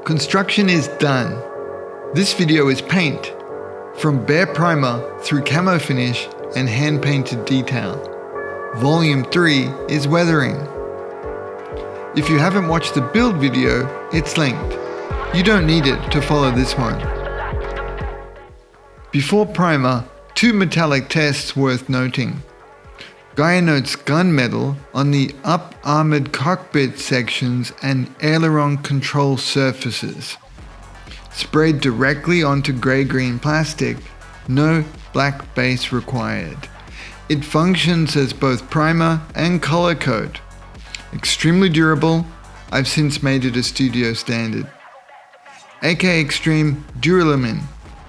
Construction is done. This video is paint, from bare primer through camo finish and hand painted detail. Volume 3 is weathering. If you haven't watched the build video, it's linked. You don't need it to follow this one. Before primer, 2 metallic tests worth noting. Gaia notes gunmetal on the up-armored cockpit sections and aileron control surfaces. Sprayed directly onto grey-green plastic, no black base required. It functions as both primer and color coat. Extremely durable, I've since made it a studio standard. AK Extreme Duralumin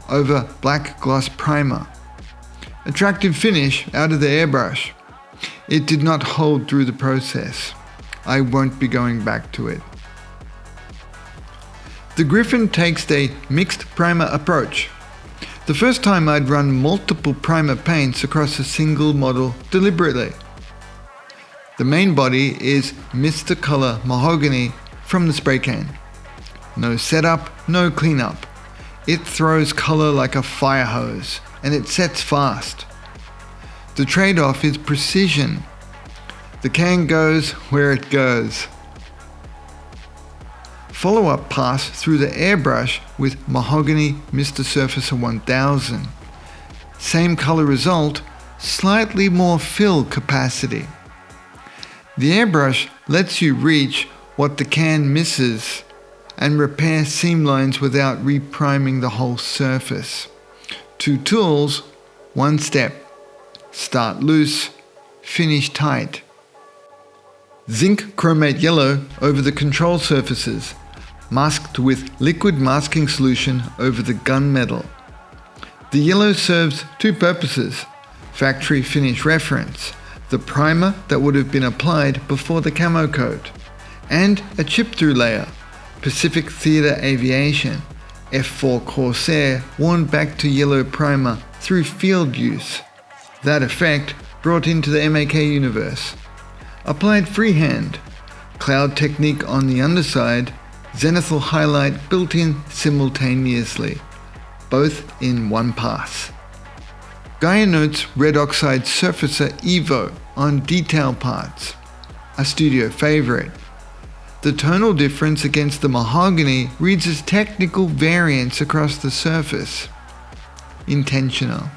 over black gloss primer. Attractive finish out of the airbrush. It did not hold through the process. I won't be going back to it. The Griffon takes a mixed primer approach. The first time I'd run multiple primer paints across a single model deliberately. The main body is Mr. Color Mahogany from the spray can. No setup, no cleanup. It throws color like a fire hose, and it sets fast. The trade-off is precision. The can goes where it goes. Follow-up pass through the airbrush with Mahogany Mr. Surfacer 1000. Same color result, slightly more fill capacity. The airbrush lets you reach what the can misses and repair seam lines without repriming the whole surface. 2 tools, 1 step. Start loose, finish tight. Zinc Chromate Yellow over the control surfaces, masked with liquid masking solution over the gunmetal. The yellow serves 2 purposes: factory finish reference, the primer that would have been applied before the camo coat, and a chip-through layer, Pacific Theatre Aviation, F4 Corsair worn back to yellow primer through field use. That effect brought into the Ma.K universe. Applied freehand, cloud technique on the underside, zenithal highlight built in simultaneously, both in one pass. Gaia notes red oxide surfacer Evo on detail parts, a studio favorite. The tonal difference against the mahogany reads as technical variance across the surface. Intentional.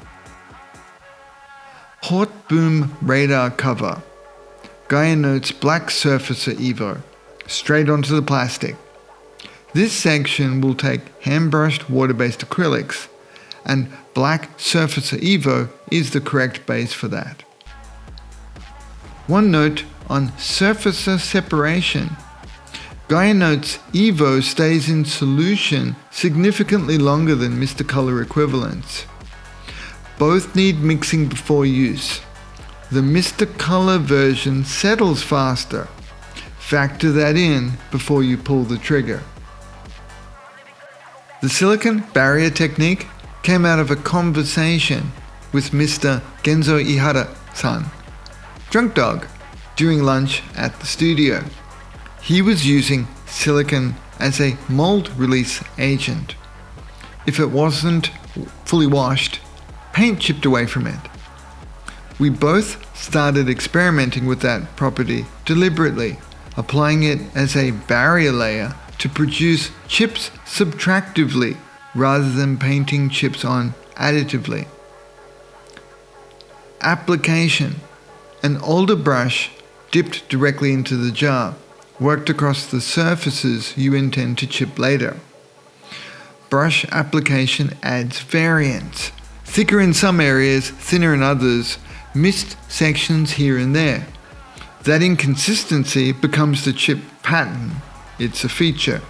Port boom radar cover. Gaia notes black surfacer Evo, straight onto the plastic. This section will take hand-brushed water-based acrylics, and black surfacer Evo is the correct base for that. One note on surfacer separation. Gaia notes Evo stays in solution significantly longer than Mr. Color equivalents. Both need mixing before use. The Mr. Color version settles faster. Factor that in before you pull the trigger. The silicone barrier technique came out of a conversation with Mr. Genzo Ihara-san, Drunk Dog, during lunch at the studio. He was using silicone as a mold release agent. If it wasn't fully washed, paint chipped away from it. We both started experimenting with that property deliberately, applying it as a barrier layer to produce chips subtractively rather than painting chips on additively. Application. An older brush dipped directly into the jar, worked across the surfaces you intend to chip later. Brush application adds variance. Thicker in some areas, thinner in others, missed sections here and there. That inconsistency becomes the chip pattern. It's a feature.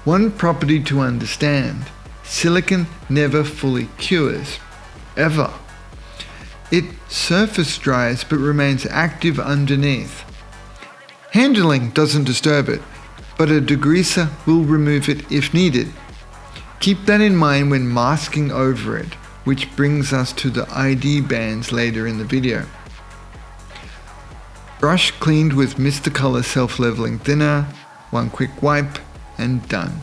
One property to understand: silicone never fully cures. Ever. It surface dries but remains active underneath. Handling doesn't disturb it, but a degreaser will remove it if needed. Keep that in mind when masking over it, which brings us to the ID bands later in the video. Brush cleaned with Mr. Color self-leveling thinner, one quick wipe, and done.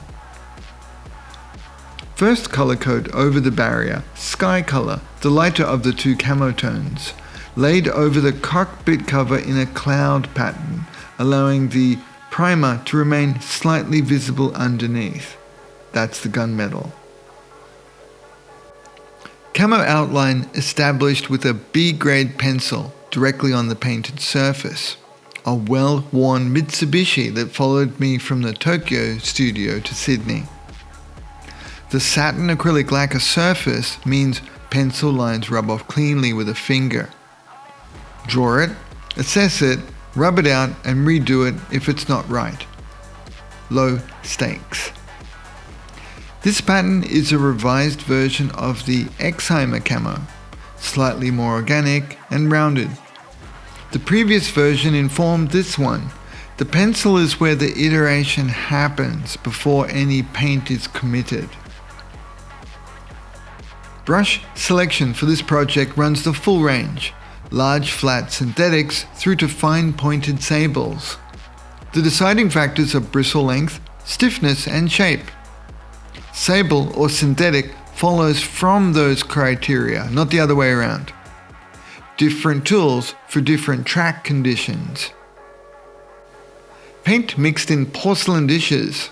First color code over the barrier, sky color, the lighter of the two camo tones, laid over the cockpit cover in a cloud pattern, allowing the primer to remain slightly visible underneath. That's the gunmetal. Camo outline established with a B-grade pencil directly on the painted surface. A well-worn Mitsubishi that followed me from the Tokyo studio to Sydney. The satin acrylic lacquer surface means pencil lines rub off cleanly with a finger. Draw it, assess it, rub it out and redo it if it's not right. Low stakes. This pattern is a revised version of the Exheimer camo, slightly more organic and rounded. The previous version informed this one. The pencil is where the iteration happens before any paint is committed. Brush selection for this project runs the full range, large flat synthetics through to fine pointed sables. The deciding factors are bristle length, stiffness and shape. Sable or synthetic follows from those criteria, not the other way around. Different tools for different track conditions. Paint mixed in porcelain dishes.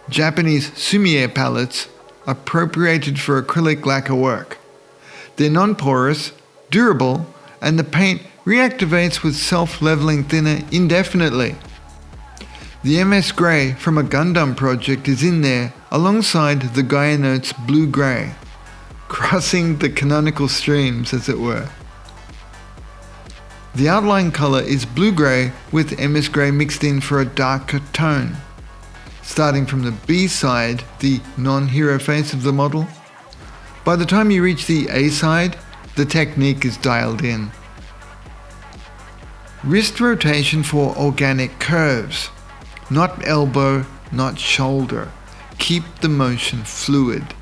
Japanese sumie palettes appropriated for acrylic lacquer work. They're non-porous, durable, and the paint reactivates with self-leveling thinner indefinitely. The MS Grey from a Gundam project is in there alongside the Gaia Notes blue-grey, crossing the canonical streams as it were. The outline colour is blue-grey with MS Grey mixed in for a darker tone. Starting from the B side, the non-hero face of the model. By the time you reach the A side, the technique is dialed in. Wrist rotation for organic curves. Not elbow, not shoulder. Keep the motion fluid.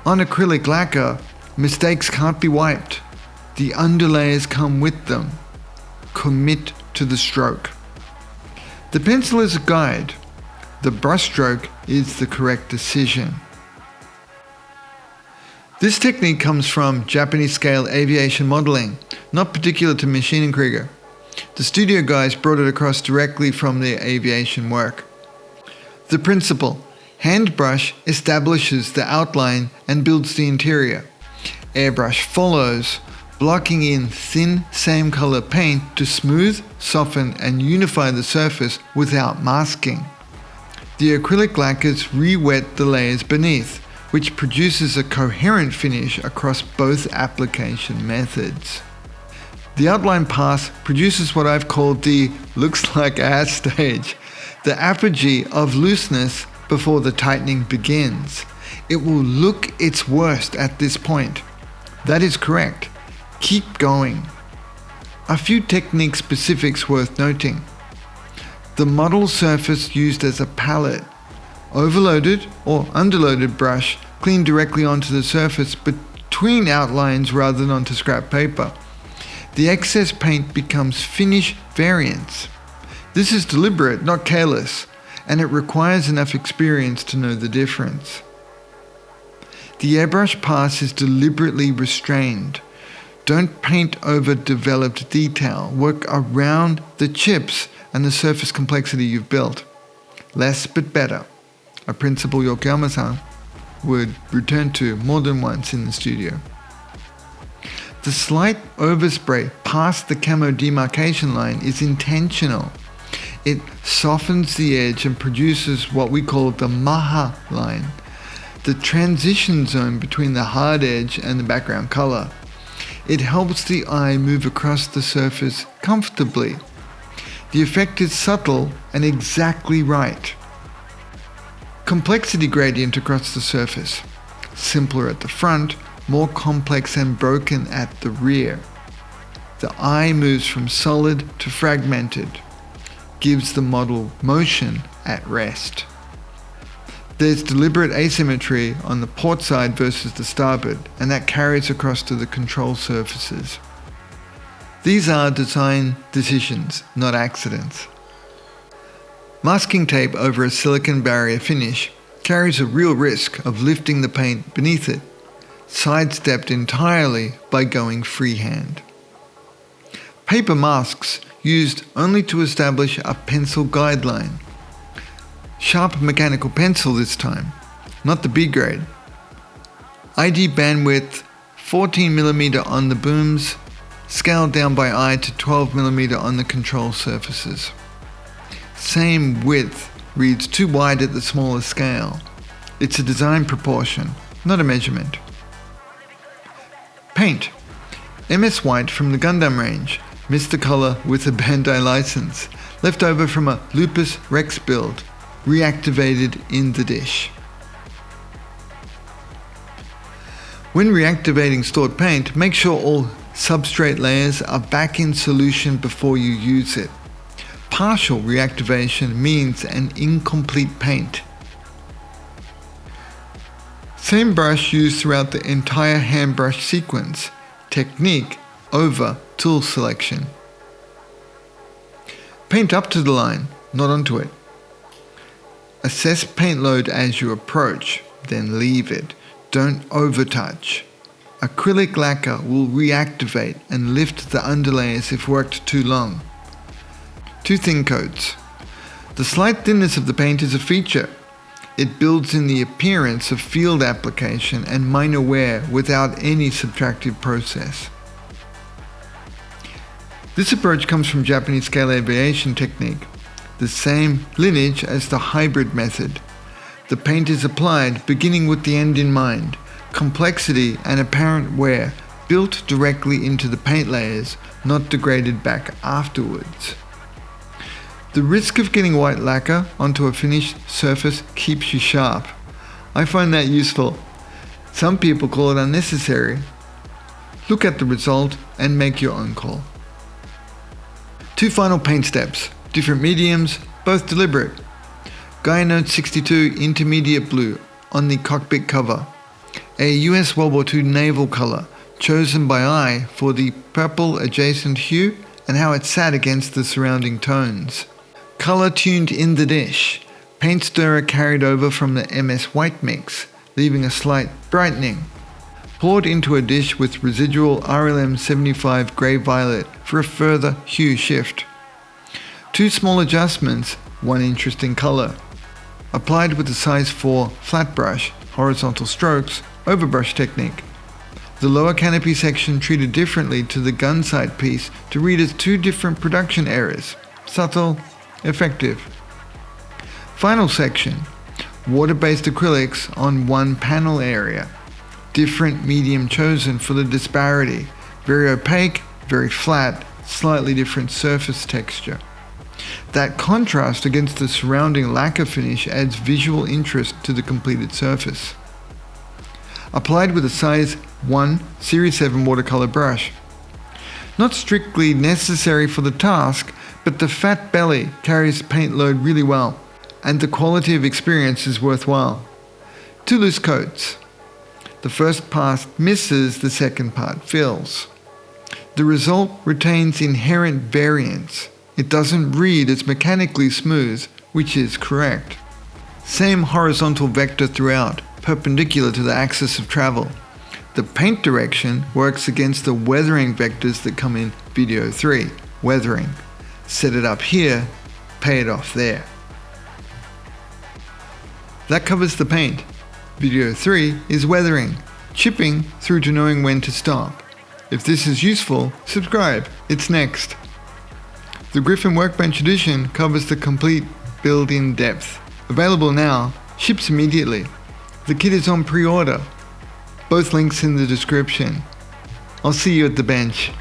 On acrylic lacquer, mistakes can't be wiped. The underlayers come with them. Commit to the stroke. The pencil is a guide. The brushstroke is the correct decision. This technique comes from Japanese scale aviation modeling, not particular to Maschinen Krieger. The studio guys brought it across directly from their aviation work. The principle: hand brush establishes the outline and builds the interior. Airbrush follows, blocking in thin same color paint to smooth, soften and unify the surface without masking. The acrylic lacquers re-wet the layers beneath, which produces a coherent finish across both application methods. The outline pass produces what I've called the looks like ass stage, the apogee of looseness before the tightening begins. It will look its worst at this point. That is correct. Keep going. A few technique specifics worth noting. The model surface used as a palette. Overloaded or underloaded brush cleaned directly onto the surface between outlines rather than onto scrap paper. The excess paint becomes finish variants. This is deliberate, not careless, and it requires enough experience to know the difference. The airbrush pass is deliberately restrained. Don't paint over developed detail. Work around the chips and the surface complexity you've built. Less but better. A principle Yokoyama-san would return to more than once in the studio. The slight overspray past the camo demarcation line is intentional. It softens the edge and produces what we call the Ma.K line, the transition zone between the hard edge and the background color. It helps the eye move across the surface comfortably. The effect is subtle and exactly right. Complexity gradient across the surface. Simpler at the front, more complex and broken at the rear. The eye moves from solid to fragmented. Gives the model motion at rest. There's deliberate asymmetry on the port side versus the starboard, and that carries across to the control surfaces. These are design decisions, not accidents. Masking tape over a silicone barrier finish carries a real risk of lifting the paint beneath it, sidestepped entirely by going freehand. Paper masks used only to establish a pencil guideline. Sharp mechanical pencil this time, not the B grade. ID bandwidth 14mm on the booms, scaled down by eye to 12mm on the control surfaces. Same width, reads too wide at the smaller scale. It's a design proportion, not a measurement. Paint. MS White from the Gundam range, missed the color with a Bandai license, left over from a Lupus Rex build, reactivated in the dish. When reactivating stored paint, make sure all substrate layers are back in solution before you use it. Partial reactivation means an incomplete paint. Same brush used throughout the entire hand brush sequence. Technique over tool selection. Paint up to the line, not onto it. Assess paint load as you approach, then leave it. Don't overtouch. Acrylic lacquer will reactivate and lift the underlayers if worked too long. 2 thin coats. The slight thinness of the paint is a feature. It builds in the appearance of field application and minor wear without any subtractive process. This approach comes from Japanese scale aviation technique, the same lineage as the hybrid method. The paint is applied beginning with the end in mind, complexity and apparent wear built directly into the paint layers, not degraded back afterwards. The risk of getting white lacquer onto a finished surface keeps you sharp. I find that useful. Some people call it unnecessary. Look at the result and make your own call. 2 final paint steps, different mediums, both deliberate. Gaia Note 62 Intermediate Blue on the cockpit cover. A US World War II naval color, chosen by eye for the purple adjacent hue and how it sat against the surrounding tones. Color tuned in the dish. Paint stirrer carried over from the MS White mix, leaving a slight brightening. Poured into a dish with residual RLM 75 Grey Violet for a further hue shift. 2 small adjustments, 1 interesting color. Applied with the size 4 flat brush, horizontal strokes, overbrush technique. The lower canopy section treated differently to the gun sight piece to read as 2 different production errors. Subtle, effective. Final section. Water-based acrylics on 1 panel area. Different medium chosen for the disparity. Very opaque, very flat, slightly different surface texture. That contrast against the surrounding lacquer finish adds visual interest to the completed surface. Applied with a size 1 Series 7 watercolor brush. Not strictly necessary for the task, but the fat belly carries paint load really well, and the quality of experience is worthwhile. 2 loose coats. The first pass misses, the second part fills. The result retains inherent variance. It doesn't read as mechanically smooth, which is correct. Same horizontal vector throughout, perpendicular to the axis of travel. The paint direction works against the weathering vectors that come in video 3, weathering. Set it up here, pay it off there. That covers the paint. Video 3 is weathering, chipping through to knowing when to stop. If this is useful, subscribe, it's next. The GRIFFON Workbench Edition covers the complete build in depth. Available now, ships immediately. The kit is on pre-order. Both links in the description. I'll see you at the bench.